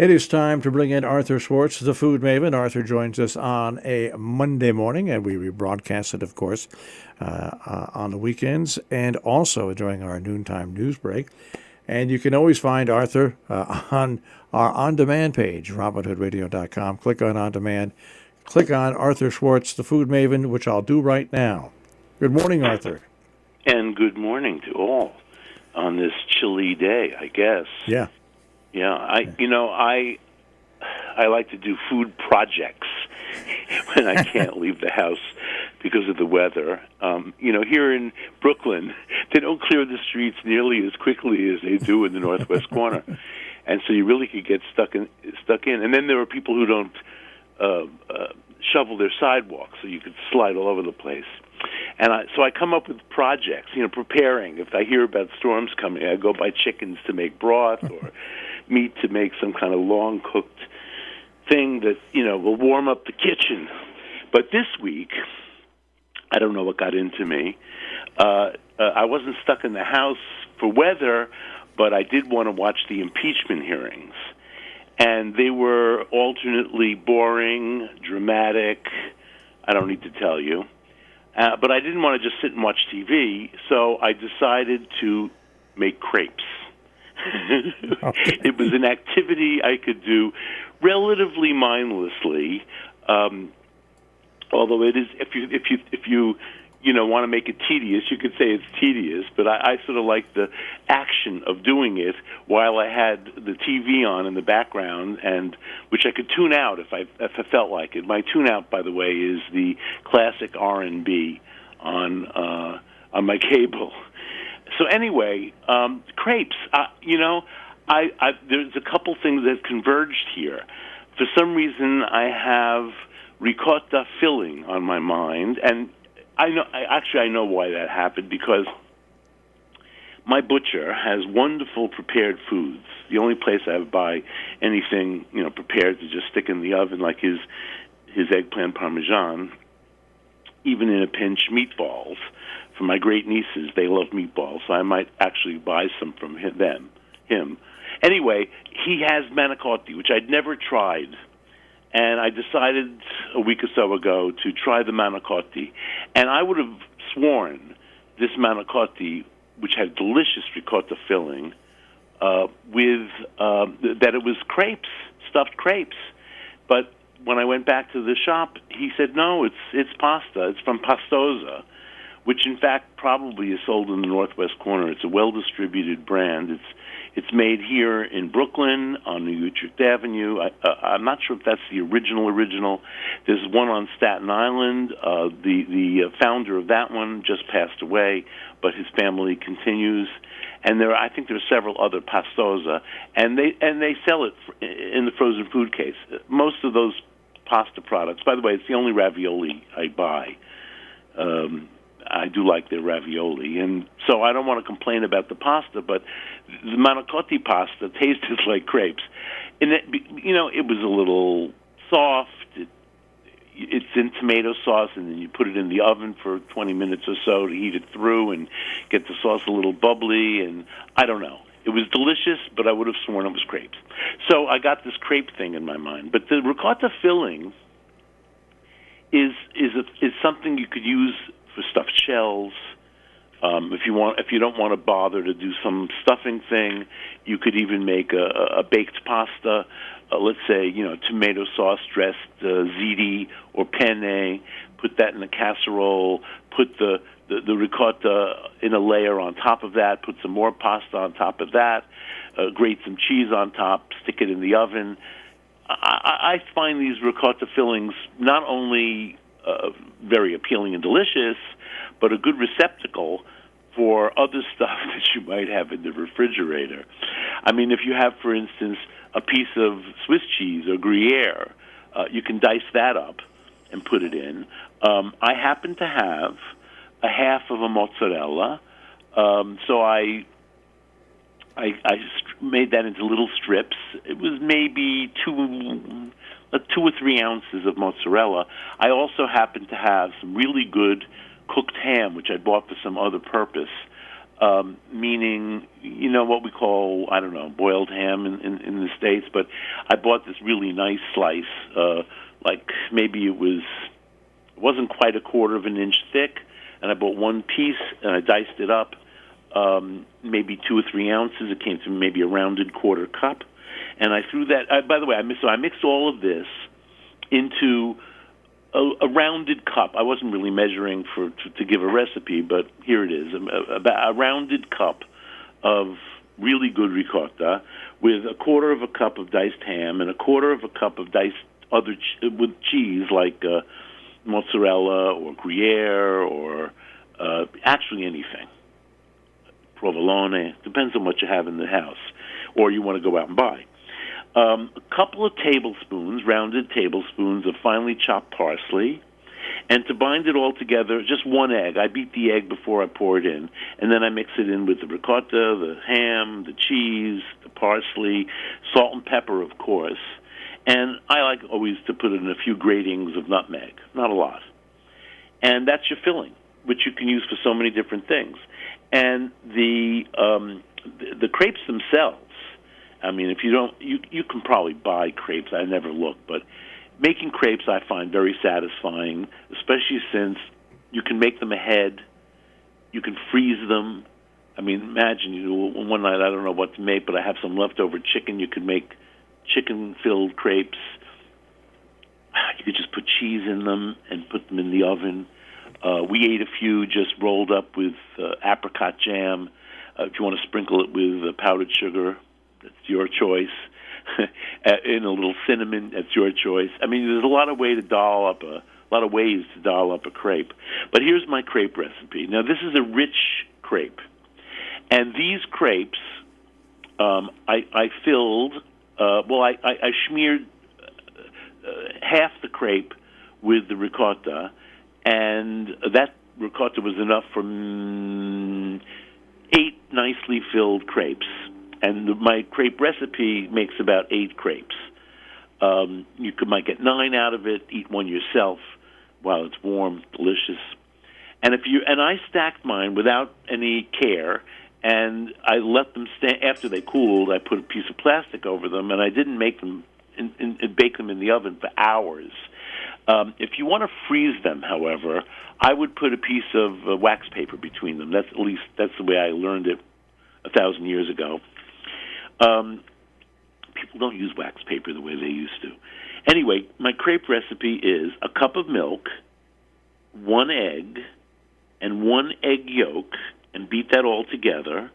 It is time to bring in Arthur Schwartz, the food maven. Arthur joins us on a Monday morning, and we rebroadcast it, of course, on the weekends and also during our noontime news break. And you can always find Arthur on our on-demand page, robinhoodradio.com. Click on On-Demand. Click on Arthur Schwartz, the food maven, which I'll do right now. Good morning, Arthur. And good morning to all on this chilly day, I guess. Yeah. Yeah, I like to do food projects when I can't leave the house because of the weather. Here in Brooklyn, they don't clear the streets nearly as quickly as they do in the northwest corner, and so you really could get stuck in. And then there are people who don't shovel their sidewalks, so you could slide all over the place. And so I come up with projects, preparing. If I hear about storms coming, I go buy chickens to make broth or meat to make some kind of long-cooked thing that, will warm up the kitchen. But this week, I don't know what got into me. I wasn't stuck in the house for weather, but I did want to watch the impeachment hearings. And they were alternately boring, dramatic. I don't need to tell you. But I didn't want to just sit and watch TV, so I decided to make crepes. Okay. It was an activity I could do relatively mindlessly, although it is, if you want to make it tedious, you could say it's tedious, but I sort of like the action of doing it while I had the TV on in the background, and which I could tune out if I felt like it. My tune out, by the way, is the classic R&B on my cable. So anyway, crepes. There's a couple things that converged here. For some reason, I have ricotta filling on my mind, and I know why that happened, because my butcher has wonderful prepared foods. The only place I buy anything prepared to just stick in the oven, like his eggplant parmesan, even in a pinch, meatballs. For my great nieces, they love meatballs, so I might actually buy some from him. Anyway, he has manicotti, which I'd never tried. And I decided a week or so ago to try the manicotti. And I would have sworn this manicotti, which had delicious ricotta filling, that it was crepes, stuffed crepes. But when I went back to the shop, he said, no, it's pasta. It's from Pastosa, which in fact probably is sold in the northwest corner. It's a well-distributed brand. It's made here in Brooklyn on New Utrecht Avenue. I'm not sure if that's the original. There's one on Staten Island. The founder of that one just passed away, but his family continues. And I think there are several other Pastosa, and they sell it in the frozen food case. Most of those pasta products, by the way, it's the only ravioli I buy. I do like their ravioli, and so I don't want to complain about the pasta, but the manicotti pasta tasted like crepes. And it was a little soft. It's in tomato sauce, and then you put it in the oven for 20 minutes or so to heat it through and get the sauce a little bubbly, and I don't know. It was delicious, but I would have sworn it was crepes. So I got this crepe thing in my mind. But the ricotta filling is something you could use for stuffed shells. If you don't want to bother to do some stuffing thing, you could even make a baked pasta. Let's say tomato sauce dressed ziti or penne. Put that in a casserole. Put the ricotta in a layer on top of that. Put some more pasta on top of that. Grate some cheese on top. Stick it in the oven. I find these ricotta fillings not only very appealing and delicious, but a good receptacle for other stuff that you might have in the refrigerator. I mean, if you have, for instance, a piece of Swiss cheese or Gruyere, you can dice that up and put it in. I happen to have a half of a mozzarella, so I made that into little strips. It was maybe 2 or 3 ounces of mozzarella. I also happen to have some really good cooked ham, which I bought for some other purpose. meaning, what we call, I don't know, boiled ham in the States, but I bought this really nice slice, like maybe it wasn't quite a quarter of an inch thick, and I bought one piece, and I diced it up, maybe 2 or 3 ounces. It came to maybe a rounded quarter cup, and I threw that, by the way, I mixed all of this into a rounded cup. I wasn't really measuring to give a recipe, but here it is, about a rounded cup of really good ricotta with a quarter of a cup of diced ham and a quarter of a cup of diced with cheese like mozzarella or Gruyere or actually anything. Provolone, depends on what you have in the house or you want to go out and buy. A couple of tablespoons, rounded tablespoons of finely chopped parsley, and to bind it all together, just 1 egg. I beat the egg before I pour it in, and then I mix it in with the ricotta, the ham, the cheese, the parsley, salt and pepper, of course, and I like always to put in a few gratings of nutmeg, not a lot. And that's your filling, which you can use for so many different things. And the crepes themselves, I mean, if you don't, you can probably buy crepes. I never look, but making crepes I find very satisfying, especially since you can make them ahead. You can freeze them. I mean, imagine one night I don't know what to make, but I have some leftover chicken. You could make chicken-filled crepes. You could just put cheese in them and put them in the oven. We ate a few just rolled up with apricot jam. If you want to sprinkle it with powdered sugar, that's your choice. In a little cinnamon, that's your choice. I mean, there's a lot of ways to doll up a crepe. But here's my crepe recipe. Now, this is a rich crepe, and these crepes, I filled. I smeared half the crepe with the ricotta, and that ricotta was enough for 8 nicely filled crepes. And my crepe recipe makes about 8 crepes. You might get 9 out of it. Eat one yourself while it's warm, delicious. And I stacked mine without any care, and I let them stay. After they cooled, I put a piece of plastic over them, and I didn't make them and bake them in the oven for hours. If you want to freeze them, however, I would put a piece of wax paper between them. That's the way I learned it 1,000 years ago. People don't use wax paper the way they used to. Anyway, my crepe recipe is a cup of milk, 1 egg, and 1 egg yolk, and beat that all together,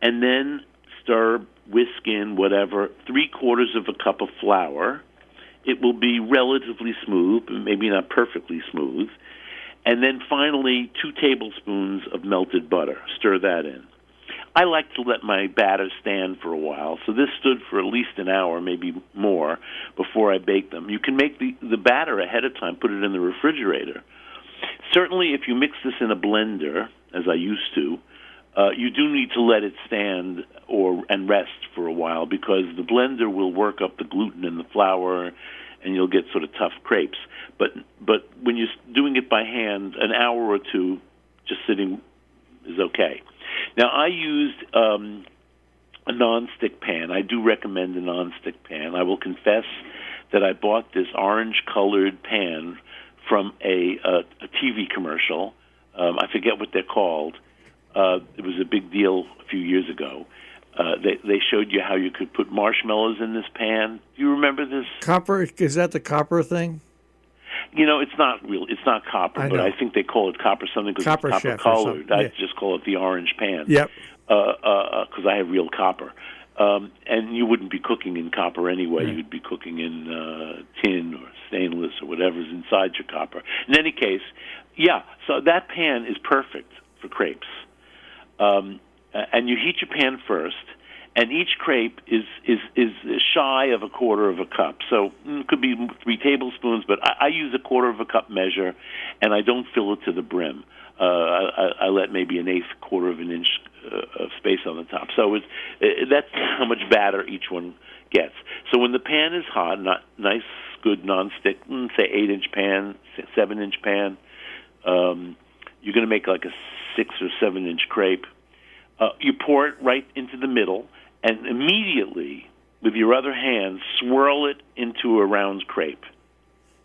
and then stir, whisk in, whatever, 3/4 of a cup of flour. It will be relatively smooth, but maybe not perfectly smooth. And then finally, 2 tablespoons of melted butter. Stir that in. I like to let my batter stand for a while, so this stood for at least an hour, maybe more, before I bake them. You can make the batter ahead of time, put it in the refrigerator. Certainly, if you mix this in a blender, as I used to, you do need to let it stand and rest for a while, because the blender will work up the gluten in the flour, and you'll get sort of tough crepes. But when you're doing it by hand, an hour or 2 just sitting is okay. Now, I used a nonstick pan. I do recommend a nonstick pan. I will confess that I bought this orange-colored pan from a TV commercial. I forget what they're called. It was a big deal a few years ago. They showed you how you could put marshmallows in this pan. Do you remember this? Copper? Is that the copper thing? It's not real. It's not copper, but I think they call it copper something because it's copper colored. Yeah. I just call it the orange pan. Yep. Because I have real copper, and you wouldn't be cooking in copper anyway. Right. You'd be cooking in tin or stainless or whatever's inside your copper. In any case, yeah. So that pan is perfect for crepes, and you heat your pan first. And each crepe is shy of 1/4 of a cup. So it could be 3 tablespoons, but I use 1/4 of a cup measure, and I don't fill it to the brim. I let maybe 1/8 of an inch of space on the top. So that's how much batter each one gets. So when the pan is hot, nice, good nonstick, say 8-inch pan, 7-inch pan, you're going to make like a 6 or 7-inch crepe. You pour it right into the middle, and immediately, with your other hand, swirl it into a round crepe.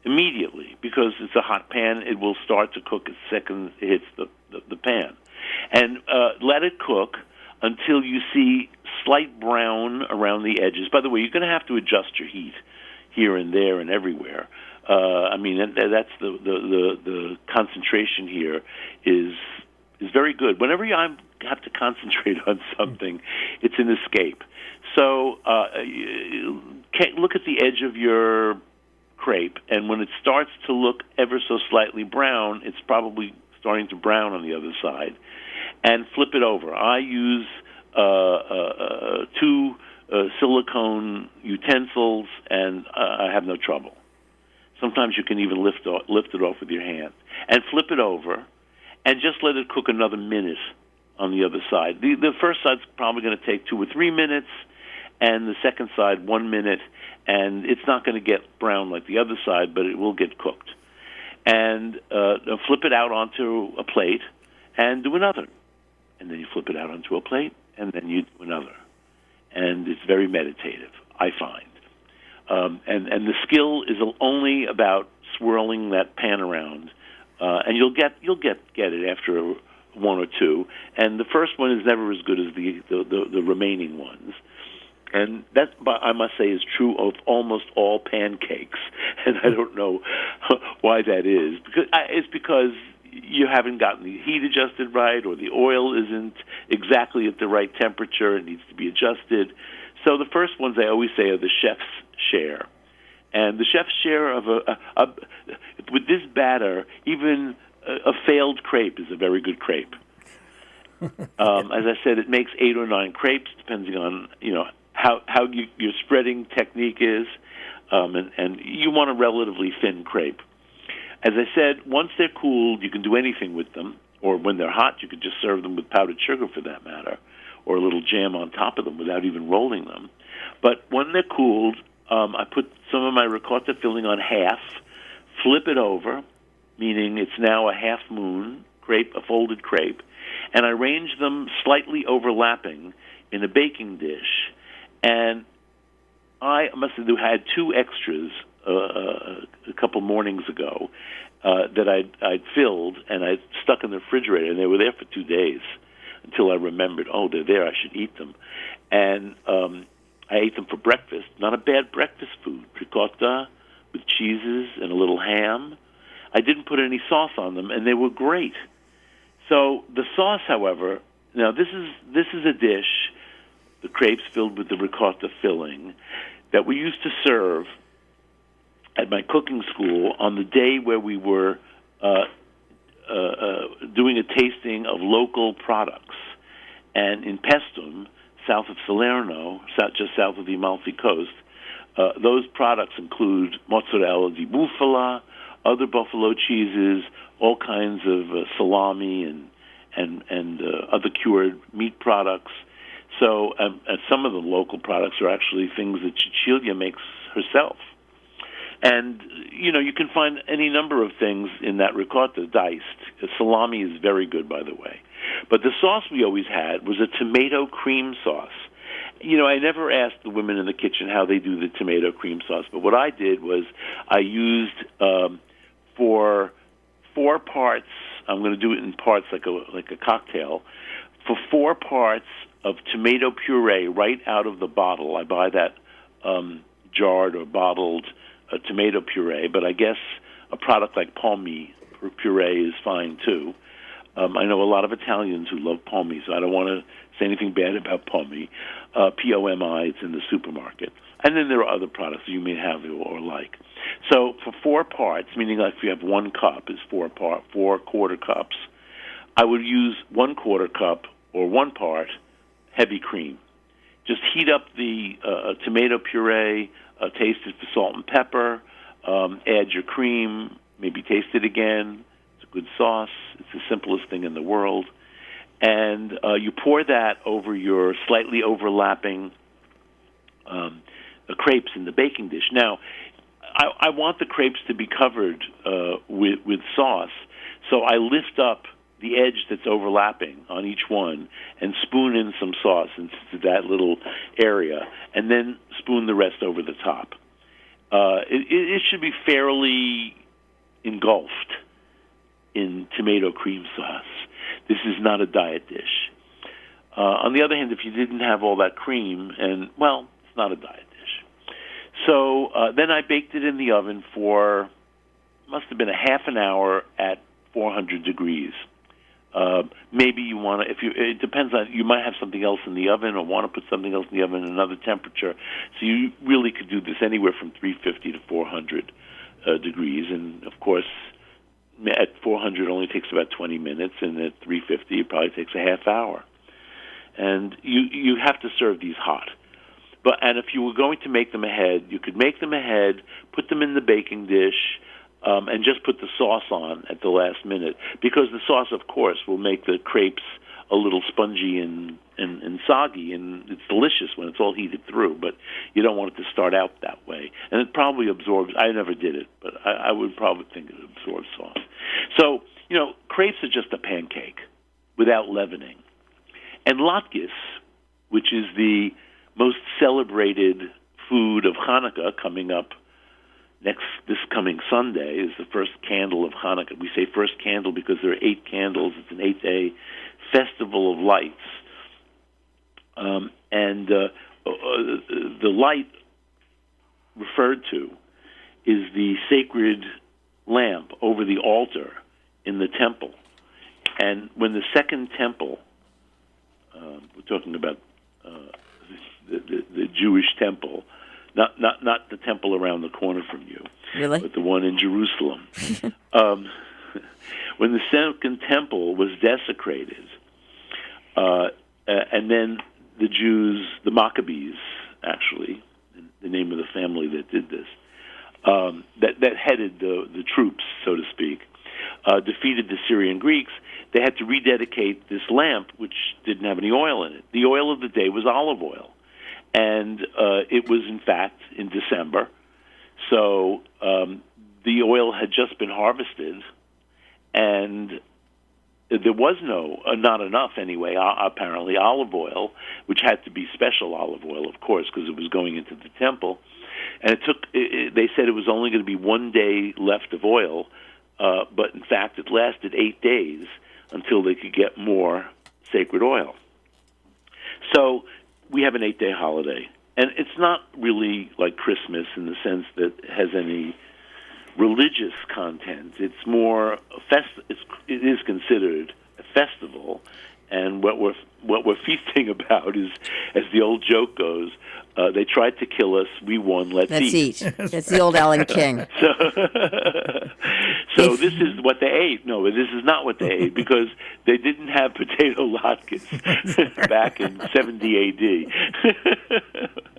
Immediately, because it's a hot pan, it will start to cook as second it hits the pan. And let it cook until you see slight brown around the edges. By the way, you're going to have to adjust your heat here and there and everywhere. I mean, that's the concentration here is very good. Whenever I have to concentrate on something, it's an escape. So look at the edge of your crepe, and when it starts to look ever so slightly brown, it's probably starting to brown on the other side, and flip it over. I use two silicone utensils, and I have no trouble. Sometimes you can even lift it off with your hand and flip it over, and just let it cook another minute on the other side. The first side's probably going to take 2 or 3 minutes, and the second side 1 minute, and it's not going to get brown like the other side, but it will get cooked. And flip it out onto a plate and do another. And then you flip it out onto a plate, and then you do another. And it's very meditative, I find. And the skill is only about swirling that pan around, and you'll get it after 1 or 2. And the first one is never as good as the remaining ones. And that, I must say, is true of almost all pancakes. And I don't know why that is. It's because you haven't gotten the heat adjusted right, or the oil isn't exactly at the right temperature. It needs to be adjusted. So the first ones, I always say, are the chef's share. And the chef's share of with this batter, even a failed crepe is a very good crepe. As I said, it makes 8 or 9 crepes, depending on how your spreading technique is, and you want a relatively thin crepe. As I said, once they're cooled, you can do anything with them, or when they're hot, you could just serve them with powdered sugar, for that matter, or a little jam on top of them without even rolling them. But when they're cooled, I put some of my ricotta filling on half, flip it over, meaning it's now a half moon crepe, a folded crepe, and I arrange them slightly overlapping in a baking dish. And I must have had 2 extras a couple mornings ago that I'd filled, and I stuck in the refrigerator, and they were there for 2 days until I remembered, they're there, I should eat them. And I ate them for breakfast. Not a bad breakfast food. Ricotta with cheeses and a little ham. I didn't put any sauce on them, and they were great. So the sauce, however, now this is a dish, the crepes filled with the ricotta filling, that we used to serve at my cooking school on the day where we were doing a tasting of local products. And in Pestum, south of Salerno, just south of the Amalfi Coast, those products include mozzarella di bufala, other buffalo cheeses, all kinds of salami and other cured meat products. So some of the local products are actually things that Cecilia makes herself. And, you can find any number of things in that ricotta diced. Salami is very good, by the way. But the sauce we always had was a tomato cream sauce. I never asked the women in the kitchen how they do the tomato cream sauce, but what I did was I used for 4 parts, I'm going to do it in parts like a cocktail, for 4 parts of tomato puree right out of the bottle. I buy that jarred or bottled tomato puree, but I guess a product like palmy puree is fine too. I know a lot of Italians who love palmy, so I don't want to say anything bad about palmy. POMI, it's in the supermarket. And then there are other products you may have or like. So for 4 parts, meaning like if you have 1 cup is 4 quarter cups, I would use 1/4 cup or 1 part heavy cream. Just heat up the tomato puree, taste it for salt and pepper, add your cream, maybe taste it again. It's a good sauce. It's the simplest thing in the world. And you pour that over your slightly overlapping crepes in the baking dish. Now, I want the crepes to be covered with sauce, so I lift up the edge that's overlapping on each one and spoon in some sauce into that little area, and then spoon the rest over the top. It should be fairly engulfed in tomato cream sauce. This is not a diet dish. On the other hand, if you didn't have all that cream, it's not a diet dish. So then I baked it in the oven for, must have been a half an hour at 400 degrees. Maybe you want to, it depends on, you might have something else in the oven or want to put something else in the oven at another temperature. So you really could do this anywhere from 350 to 400 degrees. And, of course, at 400 it only takes about 20 minutes, and at 350 it probably takes a half hour. And you have to serve these hot. And if you were going to make them ahead, you could make them ahead, put them in the baking dish, and just put the sauce on at the last minute, because the sauce, of course, will make the crepes a little spongy and soggy, and it's delicious when it's all heated through, but you don't want it to start out that way. And it probably absorbs, I never did it, but I would probably think it absorbs sauce. So, crepes are just a pancake without leavening. And Latkes, which is the most celebrated food of Hanukkah coming up this coming Sunday, is the first candle of Hanukkah. We say first candle because there are 8 candles. It's an 8-day festival of lights. The light referred to is the sacred lamp over the altar in the temple. And when the second temple, we're talking about the Jewish temple, not the temple around the corner from you, really, but the one in Jerusalem. When the second temple was desecrated, and then the Jews, the Maccabees, actually, the name of the family that did this, that headed the troops, so to speak, defeated the Syrian Greeks, they had to rededicate this lamp, which didn't have any oil in it. The oil of the day was olive oil. And it was, in fact, in December. So the oil had just been harvested, and there was not enough anyway, apparently, olive oil, which had to be special olive oil, of course, because it was going into the temple. And they said it was only going to be 1 day left of oil, but in fact it lasted 8 days until they could get more sacred oil. So we have an 8-day holiday, and it's not really like Christmas in the sense that it has any religious content. It's more it is considered a festival, and what we're feasting about is, as the old joke goes, they tried to kill us, we won, let's eat. That's the old Alan King. So this is what they ate. No, this is not what they ate, because they didn't have potato latkes back in 70 AD.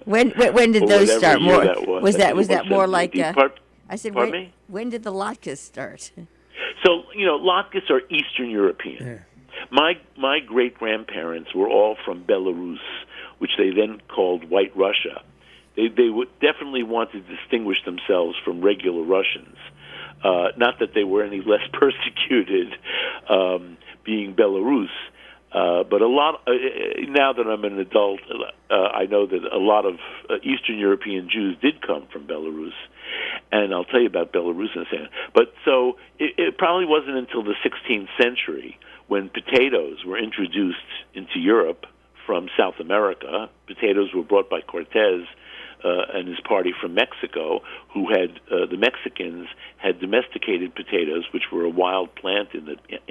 When did those start? Was that more like? I said, when did the latkes start? So latkes are Eastern European. Yeah. My great grandparents were all from Belarus, which they then called White Russia. They would definitely want to distinguish themselves from regular Russians. Not that they were any less persecuted being Belarus, but a lot. Now that I'm an adult, I know that a lot of Eastern European Jews did come from Belarus, and I'll tell you about Belarus in a second. But so it probably wasn't until the 16th century when potatoes were introduced into Europe from South America. Potatoes were brought by Cortez and his party from Mexico, who had the Mexicans had domesticated potatoes, which were a wild plant in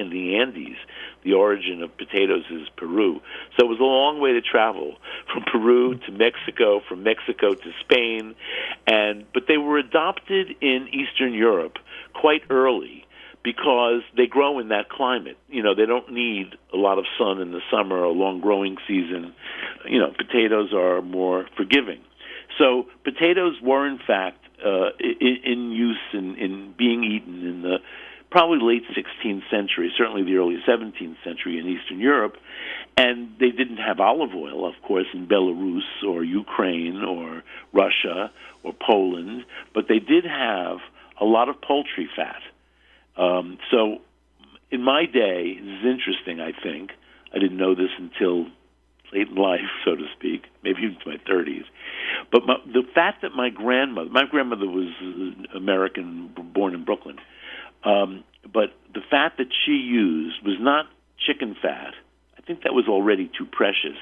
the Andes. The origin of potatoes is Peru. So it was a long way to travel from Peru to Mexico, from Mexico to Spain, but they were adopted in Eastern Europe quite early, because they grow in that climate. They don't need a lot of sun in the summer, a long growing season. Potatoes are more forgiving. So potatoes were, in fact, in use in being eaten in the probably late 16th century, certainly the early 17th century in Eastern Europe. And they didn't have olive oil, of course, in Belarus or Ukraine or Russia or Poland, but they did have a lot of poultry fat. So in my day, this is interesting, I think. I didn't know this until late in life, so to speak, maybe into my 30s. But the fact that my grandmother was American, born in Brooklyn, but the fat that she used was not chicken fat. I think that was already too precious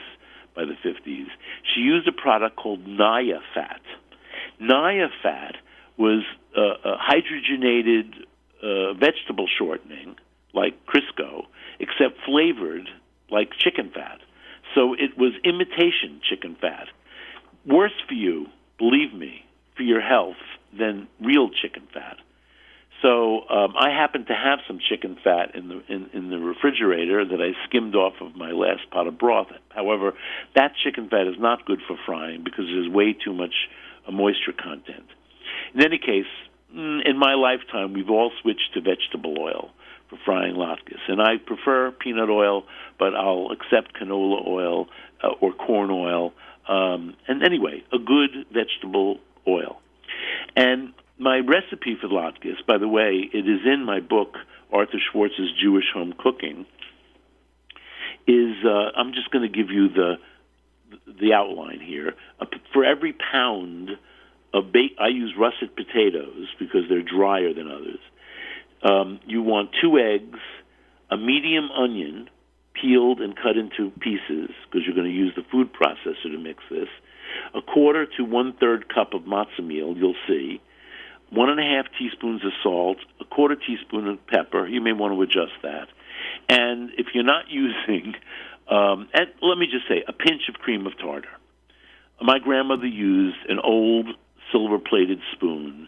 by the 50s. She used a product called Naya fat. Naya fat was a hydrogenated vegetable shortening, like Crisco, except flavored like chicken fat. So it was imitation chicken fat. Worse for you, believe me, for your health, than real chicken fat. So I happen to have some chicken fat in the refrigerator that I skimmed off of my last pot of broth. However, that chicken fat is not good for frying because there's way too much moisture content. In any case, in my lifetime, we've all switched to vegetable oil for frying latkes. And I prefer peanut oil, but I'll accept canola oil or corn oil. And anyway, a good vegetable oil. And my recipe for latkes, by the way, it is in my book, Arthur Schwartz's Jewish Home Cooking, is, I'm just going to give you the outline here. For every pound of I use russet potatoes because they're drier than others. You want 2 eggs, a medium onion, peeled and cut into pieces because you're going to use the food processor to mix this, a 1/4 to 1/3 cup of matzah meal, you'll see, 1½ teaspoons of salt, a 1/4 teaspoon of pepper. You may want to adjust that. And if you're not using, and let me just say, a pinch of cream of tartar. My grandmother used an old silver-plated spoon,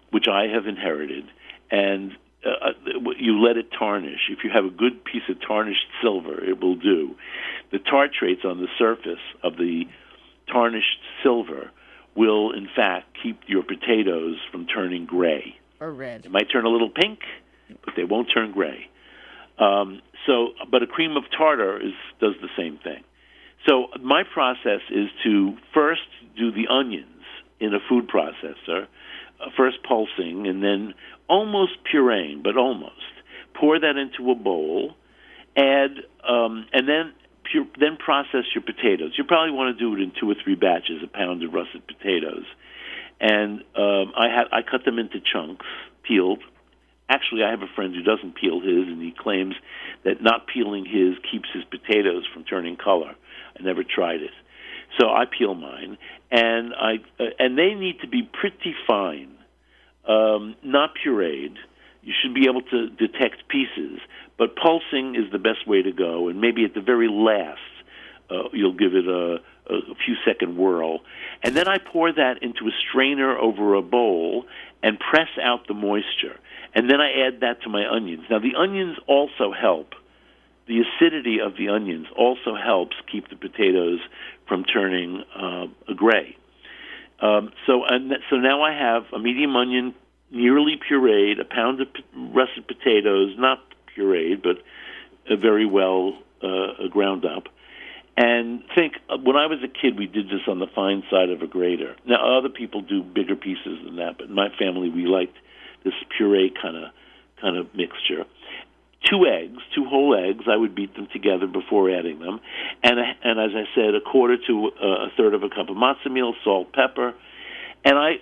which I have inherited, and you let it tarnish. If you have a good piece of tarnished silver, it will do. The tartrates on the surface of the tarnished silver will, in fact, keep your potatoes from turning gray. Or red. They might turn a little pink, but they won't turn gray. But a cream of tartar does the same thing. So my process is to first do the onions in a food processor, first pulsing, and then almost pureeing, but almost. Pour that into a bowl, add, and then process your potatoes. You probably want to do it in 2 or 3 batches, a pound of russet potatoes. And I cut them into chunks, peeled. Actually, I have a friend who doesn't peel his, and he claims that not peeling his keeps his potatoes from turning color. I never tried it. So I peel mine, and they need to be pretty fine, not pureed. You should be able to detect pieces, but pulsing is the best way to go, and maybe at the very last you'll give it a few second whirl. And then I pour that into a strainer over a bowl and press out the moisture. And then I add that to my onions. Now, the onions also help. The acidity of the onions also helps keep the potatoes from turning gray. So now I have a medium onion, nearly pureed, a pound of russet potatoes, not pureed, but very well ground up. And think, when I was a kid, we did this on the fine side of a grater. Now, other people do bigger pieces than that, but in my family, we liked this puree kind of mixture. 2 eggs, 2 whole eggs. I would beat them together before adding them, and as I said, 1/4 to 1/3 of a cup of matzah meal, salt, pepper, and I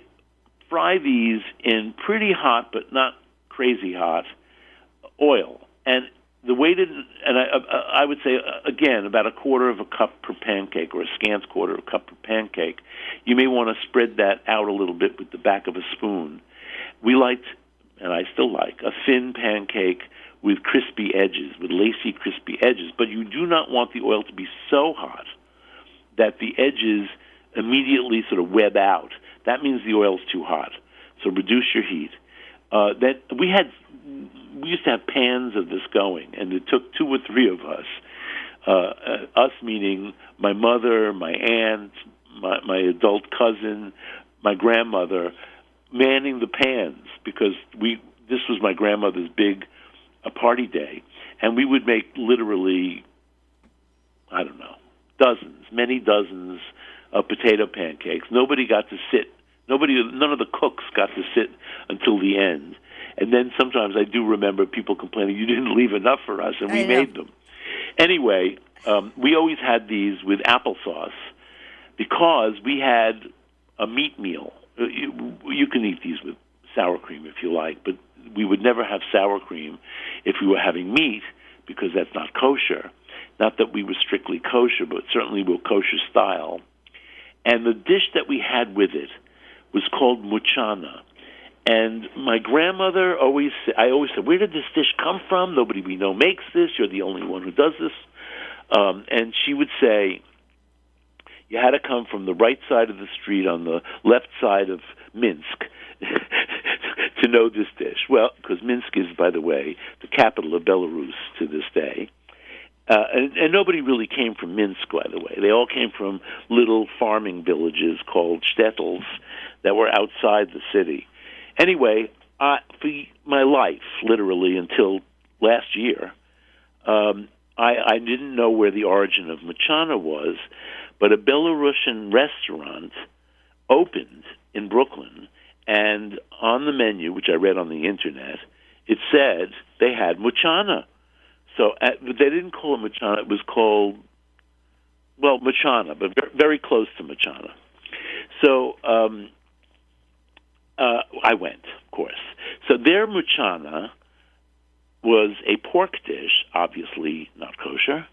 fry these in pretty hot but not crazy hot oil. And the way I would say again about 1/4 of a cup per pancake, or a scant 1/4 of a cup per pancake. You may want to spread that out a little bit with the back of a spoon. We liked, and I still like, a thin pancake with crispy edges, with lacy, crispy edges. But you do not want the oil to be so hot that the edges immediately sort of web out. That means the oil's too hot. So reduce your heat. We used to have pans of this going, and it took 2 or 3 of us. Us meaning my mother, my aunt, my adult cousin, my grandmother, manning the pans, because this was my grandmother's big party day, and we would make literally, I don't know, many dozens of potato pancakes. None of the cooks got to sit until the end, And then sometimes I do remember people complaining, you didn't leave enough for us, and we made them. Anyway, we always had these with applesauce because we had a meat meal. You can eat these with sour cream if you like, but we would never have sour cream if we were having meat because that's not kosher. Not that we were strictly kosher, but certainly we're kosher style. And the dish that we had with it was called muchana. And my grandmother I always said, where did this dish come from? Nobody we know makes this. You're the only one who does this. And she would say, you had to come from the right side of the street on the left side of Minsk to know this dish. Well, because Minsk is, by the way, the capital of Belarus to this day. And nobody really came from Minsk, by the way. They all came from little farming villages called shtetls that were outside the city. Anyway, for my life, literally until last year, I didn't know where the origin of muchana was, but a Belarusian restaurant opened in Brooklyn, and on the menu, which I read on the Internet, it said they had muchana. So they didn't call it muchana. It was called, muchana, but very close to muchana. So I went, of course. So their muchana was a pork dish, obviously not kosher,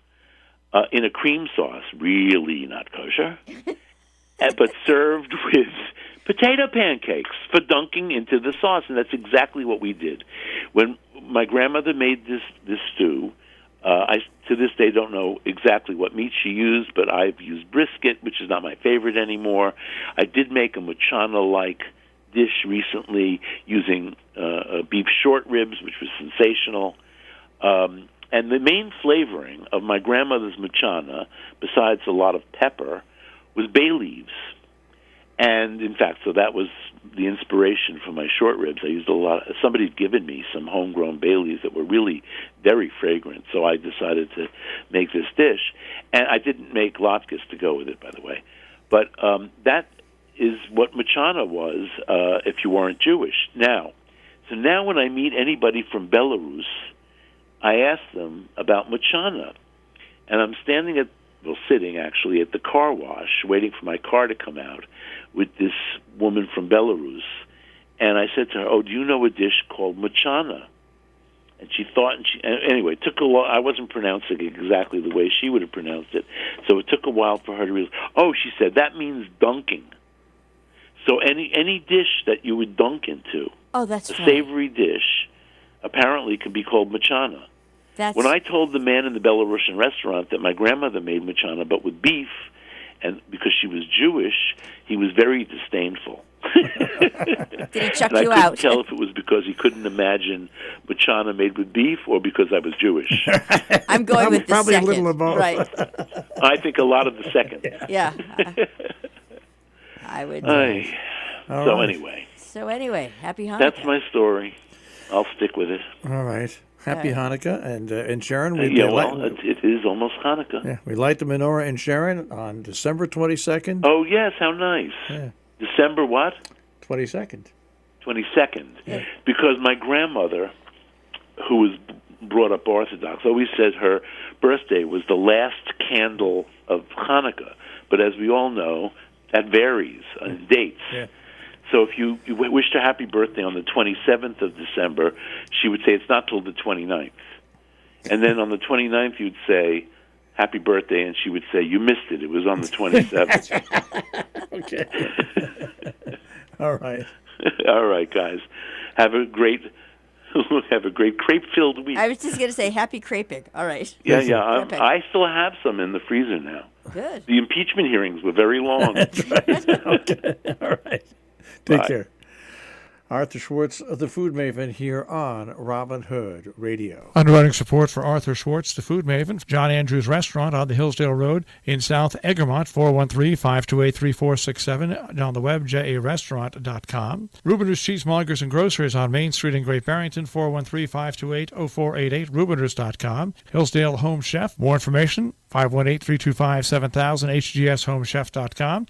in a cream sauce, really not kosher, but served with potato pancakes for dunking into the sauce, and that's exactly what we did. When my grandmother made this stew, I to this day don't know exactly what meat she used, but I've used brisket, which is not my favorite anymore. I did make a muchana-like dish recently using beef short ribs, which was sensational. And the main flavoring of my grandmother's muchana, besides a lot of pepper, was bay leaves. And, in fact, so that was the inspiration for my short ribs. I used a lot. Somebody had given me some homegrown bay leaves that were really very fragrant, so I decided to make this dish. And I didn't make latkes to go with it, by the way. But that is what muchana was if you weren't Jewish. Now when I meet anybody from Belarus, I ask them about muchana. And I'm sitting actually at the car wash, waiting for my car to come out with this woman from Belarus. And I said to her, do you know a dish called muchana? And she thought, anyway, it took a while. I wasn't pronouncing it exactly the way she would have pronounced it. So it took a while for her to realize, she said, that means dunking. So any dish that you would dunk into, that's a savory dish, apparently can be called muchana. When I told the man in the Belarusian restaurant that my grandmother made muchana, but with beef, and because she was Jewish, he was very disdainful. Did he chuck you out? I couldn't tell if it was because he couldn't imagine muchana made with beef or because I was Jewish. I'm going with the probably second. A little of both. Right. I think a lot of the second. Yeah. I would. So anyway, happy Hanukkah. That's my story. I'll stick with it. All right. Happy Hanukkah. And Sharon, it is almost Hanukkah. Yeah, we light the menorah in Sharon on December 22nd. Oh, yes, how nice. Yeah. December what? 22nd. 22nd. Yeah. Because my grandmother, who was brought up Orthodox, always said her birthday was the last candle of Hanukkah. But as we all know, that varies on dates. Yeah. So if you wished her happy birthday on the 27th of December, she would say it's not till the 29th. And then on the 29th, you'd say, happy birthday, and she would say, you missed it. It was on the 27th. Okay. All right. All right, guys. Have a great crepe-filled week. I was just going to say happy creping. All right. Yeah. I still have some in the freezer now. Good. The impeachment hearings were very long. That's right. Okay. All right. Take care. Arthur Schwartz, the Food Maven, here on Robin Hood Radio. Underwriting support for Arthur Schwartz, the Food Maven, John Andrews Restaurant on the Hillsdale Road in South Egremont, 413-528-3467, on the web, jarestaurant.com. Rubiners Cheesemongers and Grocers on Main Street in Great Barrington, 413-528-0488, rubiners.com. Hillsdale Home Chef, more information, 518-325-7000, hgshomechef.com.